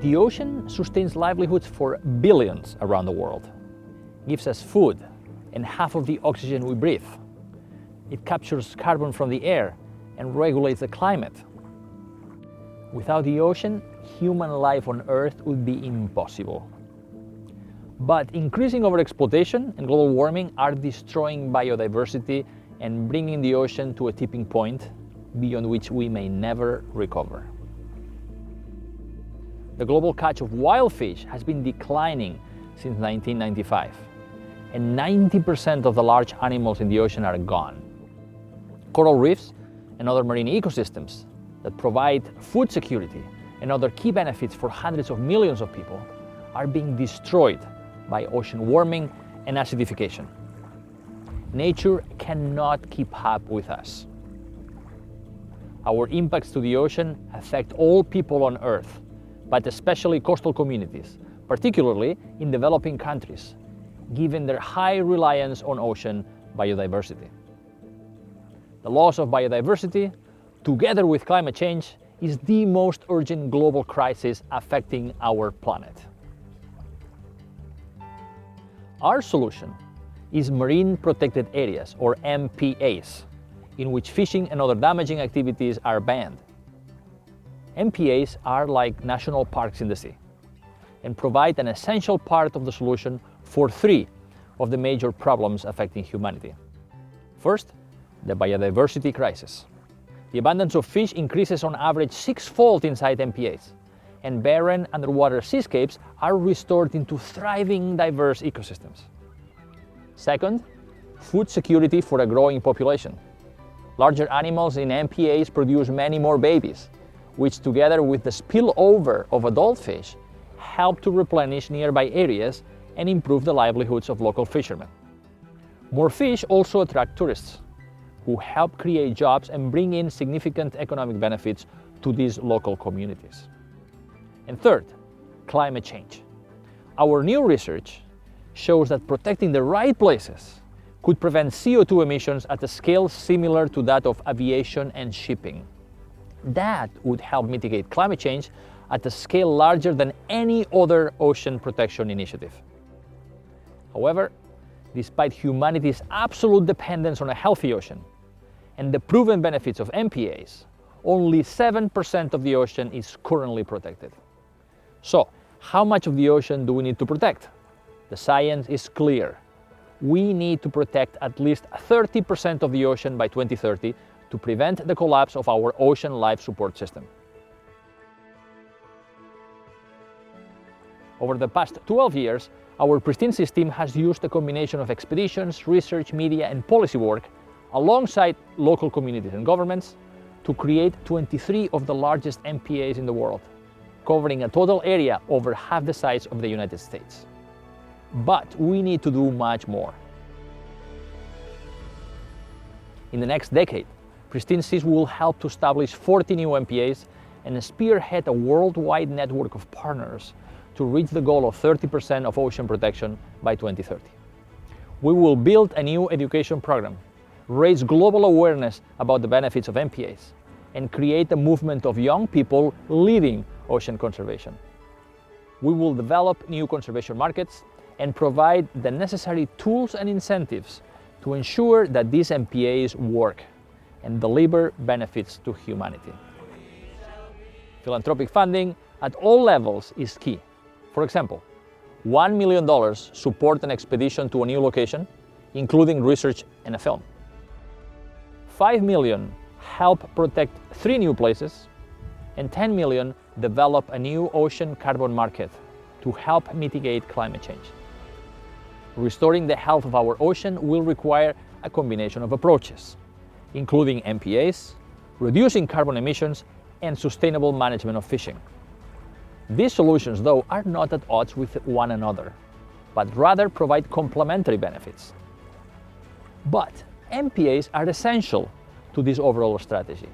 The ocean sustains livelihoods for billions around the world, gives us food and half of the oxygen we breathe. It captures carbon from the air and regulates the climate. Without the ocean, human life on Earth would be impossible. But increasing overexploitation and global warming are destroying biodiversity and bringing the ocean to a tipping point beyond which we may never recover. The global catch of wild fish has been declining since 1995, and 90% of the large animals in the ocean are gone. Coral reefs and other marine ecosystems that provide food security and other key benefits for hundreds of millions of people are being destroyed by ocean warming and acidification. Nature cannot keep up with us. Our impacts to the ocean affect all people on Earth, but especially coastal communities, particularly in developing countries, given their high reliance on ocean biodiversity. The loss of biodiversity, together with climate change, is the most urgent global crisis affecting our planet. Our solution is Marine Protected Areas, or MPAs, in which fishing and other damaging activities are banned. MPAs are like national parks in the sea and provide an essential part of the solution for three of the major problems affecting humanity. First, the biodiversity crisis. The abundance of fish increases on average six-fold inside MPAs, and barren underwater seascapes are restored into thriving, diverse ecosystems. Second, food security for a growing population. Larger animals in MPAs produce many more babies, which together with the spillover of adult fish help to replenish nearby areas and improve the livelihoods of local fishermen. More fish also attract tourists, who help create jobs and bring in significant economic benefits to these local communities. And third, climate change. Our new research shows that protecting the right places could prevent CO2 emissions at a scale similar to that of aviation and shipping. That would help mitigate climate change at a scale larger than any other ocean protection initiative. However, despite humanity's absolute dependence on a healthy ocean and the proven benefits of MPAs, only 7% of the ocean is currently protected. So, how much of the ocean do we need to protect? The science is clear. We need to protect at least 30% of the ocean by 2030 to prevent the collapse of our ocean life support system. Over the past 12 years, our Pristine Seas team has used a combination of expeditions, research, media, and policy work alongside local communities and governments to create 23 of the largest MPAs in the world, covering a total area over half the size of the United States. But we need to do much more. In the next decade, Pristine Seas will help to establish 40 new MPAs and spearhead a worldwide network of partners to reach the goal of 30% of ocean protection by 2030. We will build a new education program, raise global awareness about the benefits of MPAs, and create a movement of young people leading ocean conservation. We will develop new conservation markets and provide the necessary tools and incentives to ensure that these MPAs work and deliver benefits to humanity. Philanthropic funding at all levels is key. For example, $1 million support an expedition to a new location, including research and a film. $5 million help protect 3 new places, and $10 million develop a new ocean carbon market to help mitigate climate change. Restoring the health of our ocean will require a combination of approaches, including MPAs, reducing carbon emissions, and sustainable management of fishing. These solutions, though, are not at odds with one another, but rather provide complementary benefits. But MPAs are essential to this overall strategy.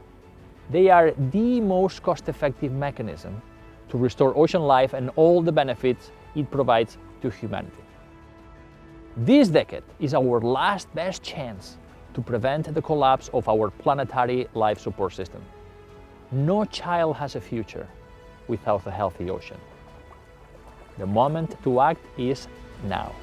They are the most cost-effective mechanism to restore ocean life and all the benefits it provides to humanity. This decade is our last best chance to prevent the collapse of our planetary life support system. No child has a future without a healthy ocean. The moment to act is now.